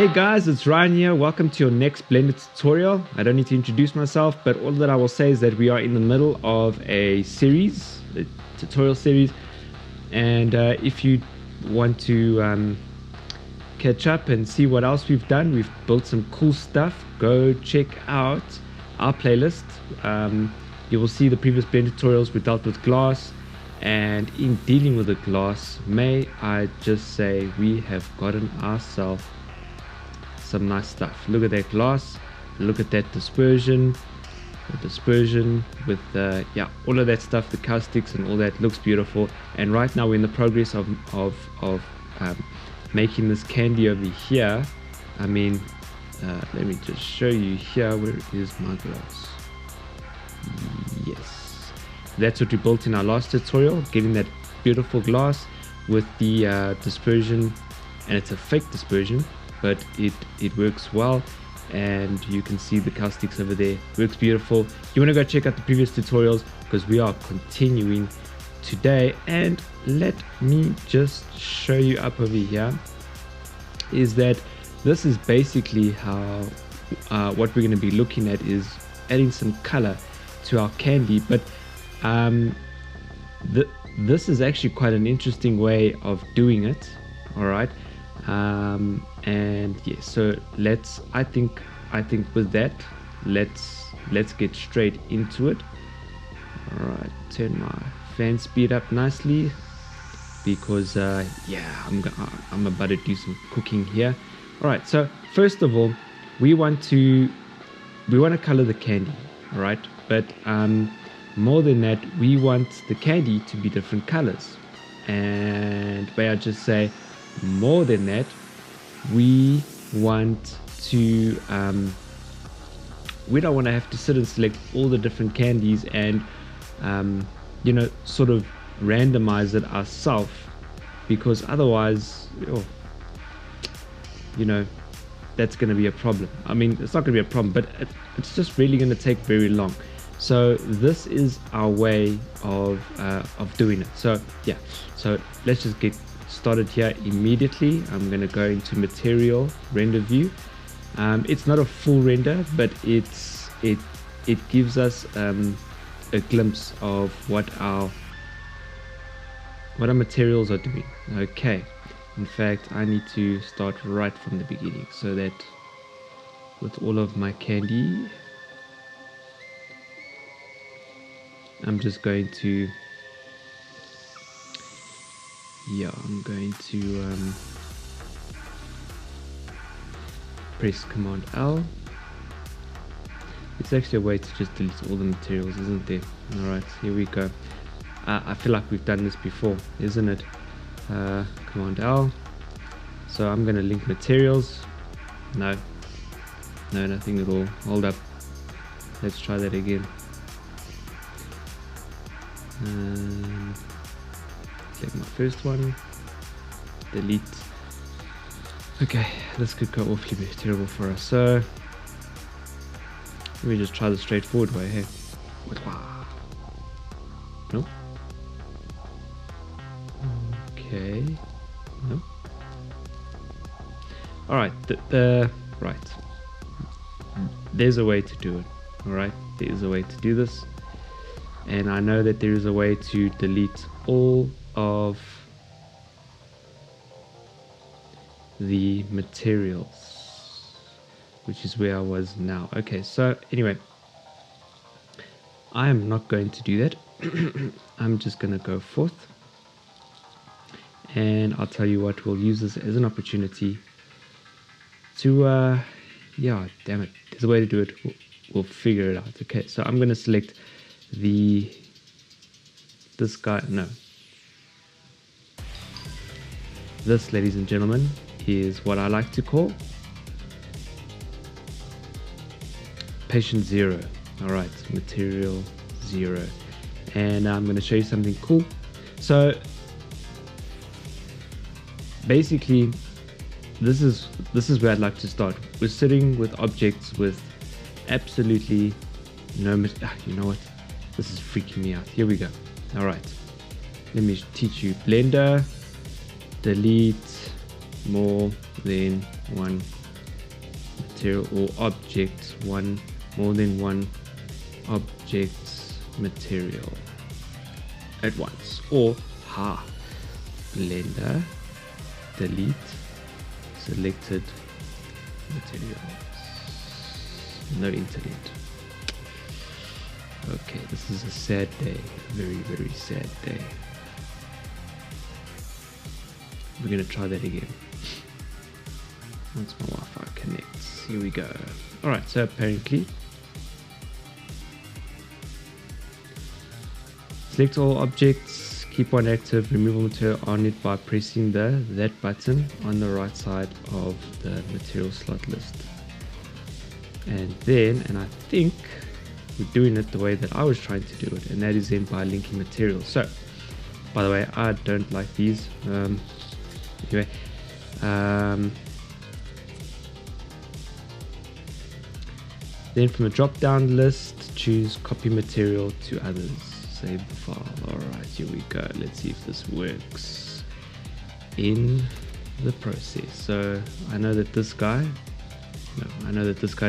Hey guys, it's Ryan here. Welcome to your next Blender tutorial. I don't need to introduce myself, but all that I will say is that we are in the middle of a series, a tutorial series. And if you want to catch up and see what else we've done, we've built some cool stuff. Go check out our playlist. You will see the previous Blender tutorials we dealt with glass. And in dealing with the glass, may I just say we have gotten ourselves some nice stuff. Look at that glass, look at that dispersion, with all of that stuff, the caustics and all that looks beautiful. And right now we're in the progress of making this candy over here. I mean, let me just show you here. Where is my glass? Yes, that's what we built in our last tutorial, getting that beautiful glass with the dispersion, and it's a fake dispersion, but it works well, and you can see the caustics over there. Works beautiful. You want to go check out the previous tutorials because we are continuing today. And let me just show you up over here is that this is basically how what we're going to be looking at is adding some color to our candy. But this is actually quite an interesting way of doing it. All right. And yes, so I think with that, let's get straight into it. All right, turn my fan speed up nicely because I'm about to do some cooking here. All right, so first of all, we want to color the candy. All right, but more than that, we want the candy to be different colors. And may I just say, more than that, we want to we don't want to have to sit and select all the different candies and sort of randomize it ourselves, because otherwise that's going to be a problem. I mean, it's not going to be a problem, but it's just really going to take very long. So this is our way of doing it. So yeah, so let's just get started here immediately. I'm going to go into material render view. It's not a full render, but it gives us a glimpse of what our materials are doing. Okay, in fact I need to start right from the beginning so that with all of my candy, I'm just going to press Command L. It's actually a way to just delete all the materials, isn't there? Alright, here we go. I feel like we've done this before, isn't it? Command L. So I'm going to link materials. No, nothing at all. Hold up. Let's try that again. Select my first one, delete. Okay, this could go awfully terrible for us, so let me just try the straightforward way. Hey, no. Okay, no. All right, right. There's a way to do it. All right, there is a way to do this, and I know that there is a way to delete all of the materials, which is where I was now. Okay, so anyway, I am not going to do that. I'm just going to go forth, and I'll tell you what, we'll use this as an opportunity to damn it, there's a way to do it. We'll figure it out. Okay, so I'm going to select this guy. No, this, ladies and gentlemen, is what I like to call patient 0. All right, material 0, and I'm going to show you something cool. So basically, this is where I'd like to start. We're sitting with objects with absolutely no you know what? This is freaking me out. Here we go. All right, let me teach you. Blender, delete more than one material or object, more than one object material at once, or Blender delete selected materials. No internet. Okay, this is a sad day, very, very sad day. We're gonna try that again. Once my Wi-Fi connects, here we go. Alright, so apparently select all objects, keep one active, remove all material on it by pressing that button on the right side of the material slot list. And then, and I think we're doing it the way that I was trying to do it, and that is then by linking materials. So, by the way, I don't like these. Anyway, then from the drop down list, choose copy material to others. Save the file. Alright, here we go. Let's see if this works in the process. So I know that this guy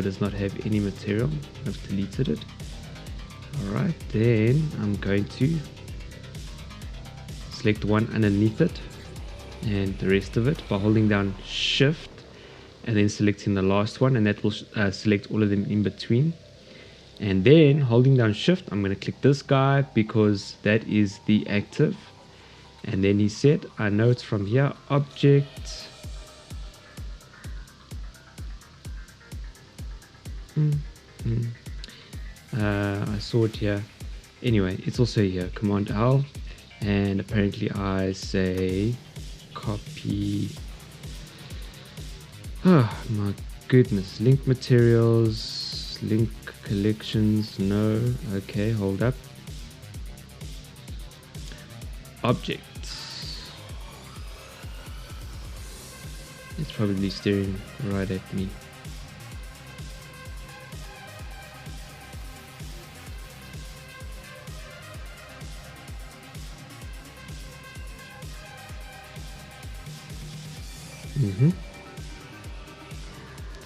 does not have any material. I've deleted it. Alright, then I'm going to select one underneath it and the rest of it by holding down Shift and then selecting the last one, and that will select all of them in between. And then holding down Shift, I'm going to click this guy because that is the active. And then he said, I know it's from here, object. I saw it here. Anyway, it's also here, Command L. And apparently I say copy. Oh my goodness, link materials, link collections, no. Okay, hold up. Objects. It's probably staring right at me.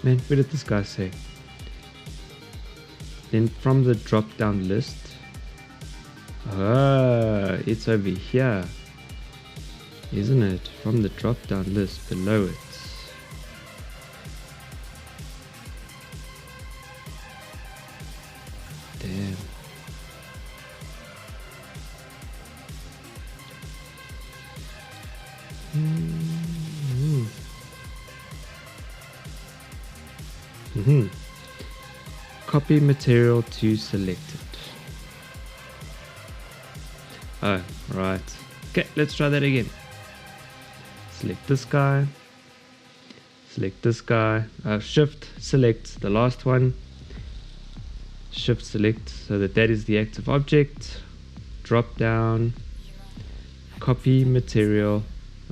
Man, where did this guy say? Then from the drop down list, it's over here, isn't it? From the drop down list below it. Damn. Copy material to selected. Oh, right. Okay, let's try that again. Select this guy. Select this guy. Shift select the last one. Shift select so that is the active object. Drop down. Copy material.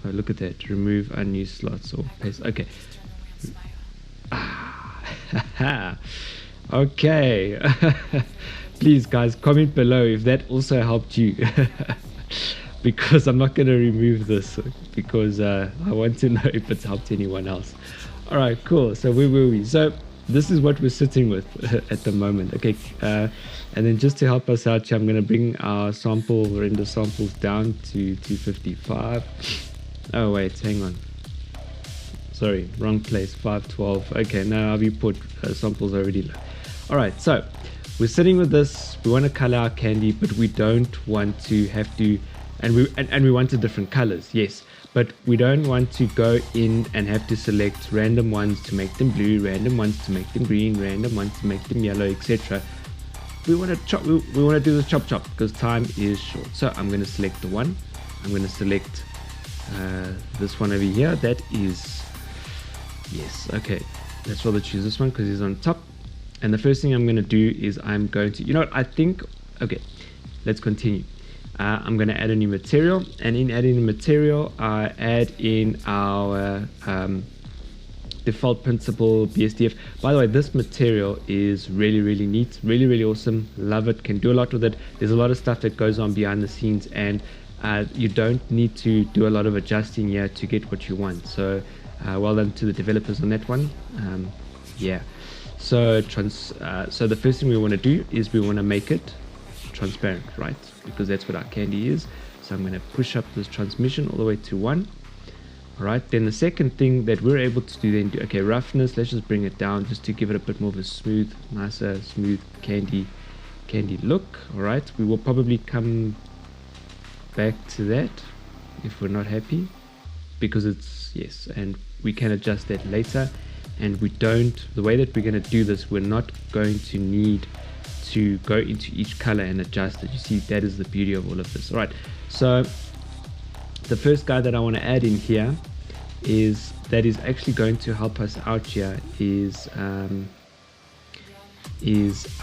Oh, look at that. Remove unused slots or paste. Okay. Okay. Please guys, comment below if that also helped you. Because I'm not going to remove this because I want to know if it's helped anyone else. Alright, cool. So where were we? So this is what we're sitting with at the moment. Okay, and then just to help us out here, I'm going to bring our render samples down to 255. Oh wait, hang on. Sorry, wrong place, 512. Okay, now our viewport samples already low. Alright, so we're sitting with this. We want to color our candy, but we don't want to have to, and we wanted different colors, yes, but we don't want to go in and have to select random ones to make them blue, random ones to make them green, random ones to make them yellow, etc. We want to chop. We want to do this chop because time is short. So I'm going to select the one. I'm going to select this one over here. That is, yes, okay. Let's rather choose this one because he's on top. And the first thing I'm going to do is I'm going to, you know what, I think, okay, let's continue. I'm going to add a new material, and in adding the material, I add in our default principle BSDF. By the way, this material is really, really neat, really, really awesome. Love it, can do a lot with it. There's a lot of stuff that goes on behind the scenes, and you don't need to do a lot of adjusting here to get what you want. So well done to the developers on that one. Yeah. So so the first thing we want to do is we want to make it transparent, right? Because that's what our candy is. So I'm going to push up this transmission all the way to 1. All right. Then the second thing that we're able to do then, okay, roughness, let's just bring it down just to give it a bit more of a smooth, nicer, smooth candy look. All right. We will probably come back to that if we're not happy, because it's, yes, and we can adjust that later. And we don't, the way that we're going to do this, we're not going to need to go into each color and adjust it. You see, that is the beauty of all of this. All right, so the first guy that I want to add in here is that is actually going to help us out here is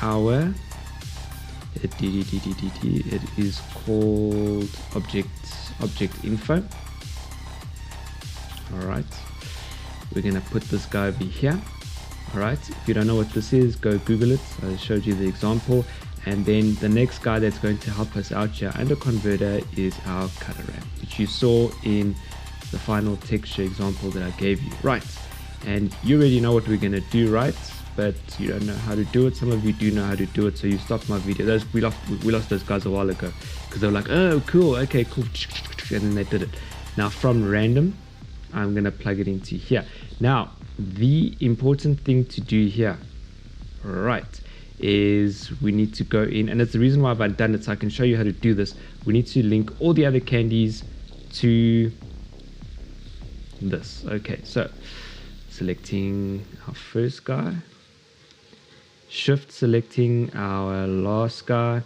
our it is called object info. All right, we're gonna put this guy over here. All right, if you don't know what this is, go Google it. I showed you the example. And then the next guy that's going to help us out here under converter is our color ramp, which you saw in the final texture example that I gave you. Right, and you already know what we're gonna do, right? But you don't know how to do it. Some of you do know how to do it, so you stopped my video. We lost those guys a while ago because they were like, oh cool, okay cool, and then they did it. Now from random, I'm gonna plug it into here. Now the important thing to do here, right, is we need to go in, and it's the reason why I've done it, so I can show you how to do this. We need to link all the other candies to this. Okay, so selecting our first guy, shift selecting our last guy,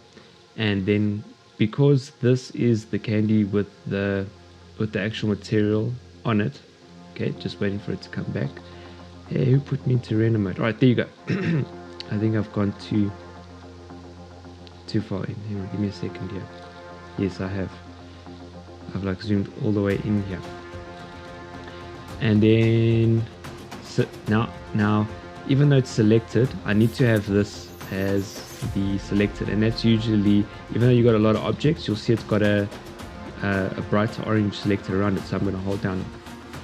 and then because this is the candy with the actual material on it, okay, just waiting for it to come back. Hey, who put me into random mode? All right, there you go. I think I've gone too far in. Hang on, give me a second here. Yes, I have. I've like zoomed all the way in here. And then so now even though it's selected, I need to have this as the selected, and that's usually, even though you got a lot of objects, you'll see it's got a brighter orange selected around it. So I'm going to hold down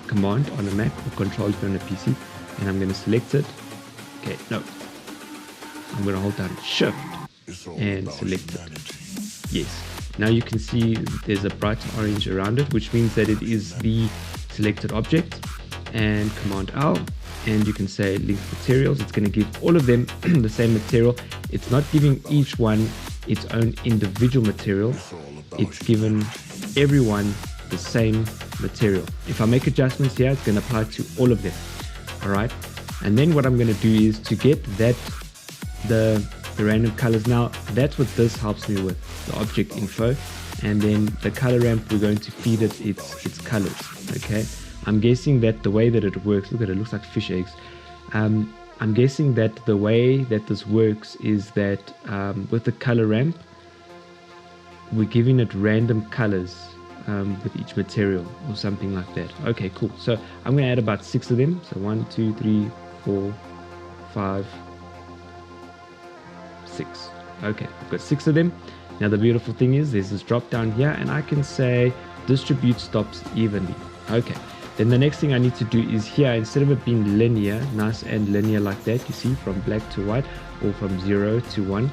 Command on a Mac or Control if you're on a PC, and I'm going to select it. Okay, no, I'm going to hold down Shift and select it. Yes, now you can see there's a brighter orange around it, which means that it is the selected object. And Command L, and you can say link materials. It's going to give all of them the same material. It's not giving each one its own individual material. It's given everyone the same material. If I make adjustments here, it's going to apply to all of them. All right, and then what I'm going to do is to get that the random colors. Now that's what this helps me with, the object info, and then the color ramp, we're going to feed it its colors. Okay, I'm guessing that the way that it works, look at it, looks like fish eggs. I'm guessing that the way that this works is that with the color ramp, we're giving it random colors with each material or something like that. Okay, cool. So I'm going to add about 6 of them. So 1, 2, 3, 4, 5, 6. Okay, I've got 6 of them. Now the beautiful thing is there's this drop down here, and I can say distribute stops evenly. Okay, then the next thing I need to do is here, instead of it being linear, nice and linear like that, you see, from black to white or from 0 to 1,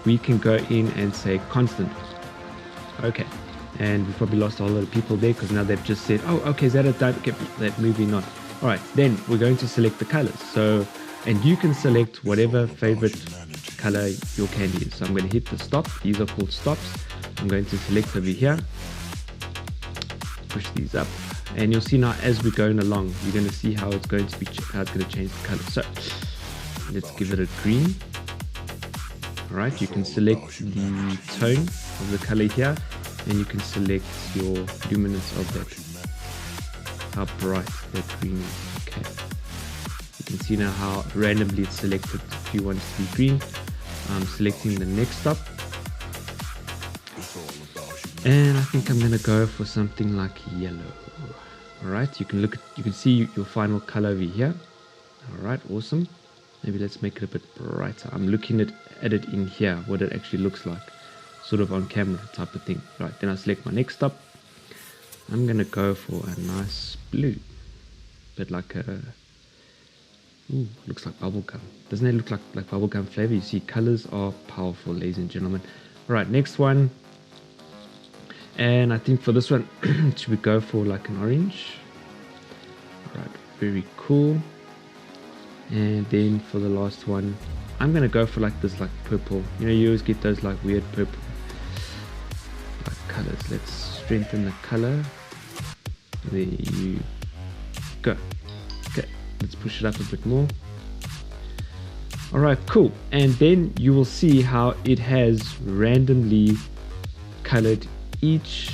we can go in and say constant. Okay, and we probably lost a whole lot of people there because now they've just said, oh, okay, is that a type? Okay, that moving on. All right, then we're going to select the colors. So, and you can select whatever favorite color your candy is. So I'm going to hit the stop. These are called stops. I'm going to select over here, push these up, and you'll see now as we're going along, you're going to see how it's going to be, how it's going to change the color. So let's give it a green. All right, you can select the tone of the color here, and you can select your luminance of that, how bright that green is. Okay, you can see now how randomly it's selected if you want it to be green. I'm selecting the next stop, and I think I'm gonna go for something like yellow. All right, you can see your final color over here. All right, awesome. Maybe let's make it a bit brighter. I'm looking at it in here, what it actually looks like, sort of on camera type of thing. Right, then I select my next stop. I'm gonna go for a nice blue, but like a Ooh, looks like bubblegum. Doesn't it look like bubblegum flavor? You see, colors are powerful, ladies and gentlemen. All right, next one. And I think for this one, should we go for like an orange? All right, very cool. And then for the last one, I'm gonna go for like this, like purple. You know, you always get those like weird purple like colors. Let's strengthen the color. There you go. Okay, let's push it up a bit more. All right, cool. And then you will see how it has randomly colored each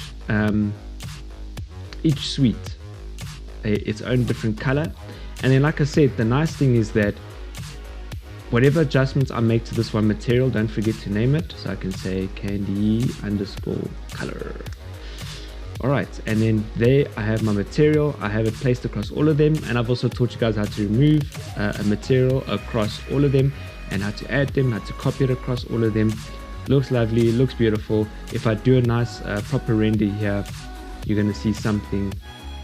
sweet its own different color. And then, like I said, the nice thing is that whatever adjustments I make to this one material, don't forget to name it. So I can say candy_color. All right, and then there I have my material. I have it placed across all of them, and I've also taught you guys how to remove a material across all of them, and how to add them, how to copy it across all of them. Looks lovely, looks beautiful. If I do a nice proper render here, you're gonna see something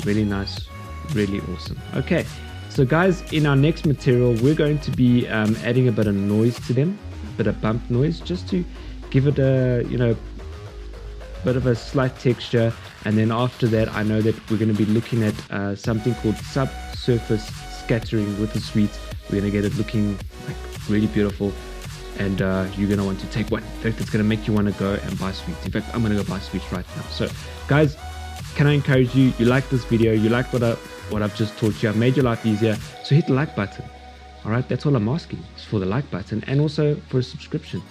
really nice, really awesome. Okay, so guys, in our next material, we're going to be adding a bit of noise to them, a bit of bump noise, just to give it a, you know, bit of a slight texture. And then after that, I know that we're going to be looking at something called subsurface scattering with the sweets. We're going to get it looking like really beautiful, and you're going to want to take one. In fact, it's going to make you want to go and buy sweets. In fact, I'm going to go buy sweets right now. So guys, can I encourage you, you like this video, you like what I've just taught you, I've made your life easier, so hit the like button. All right, that's all I'm asking, is for the like button, and also for a subscription.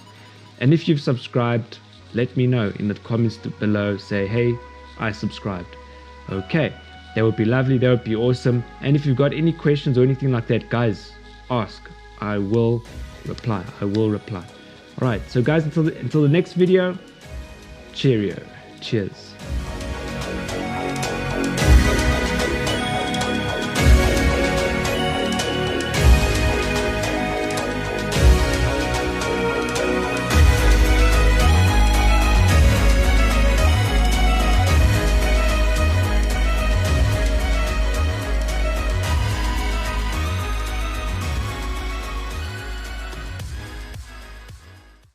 And if you've subscribed, let me know in the comments below. Say, hey, I subscribed. Okay, that would be lovely, that would be awesome. And if you've got any questions or anything like that, guys, ask. I will reply. All right, so guys, until the next video, cheerio. Cheers.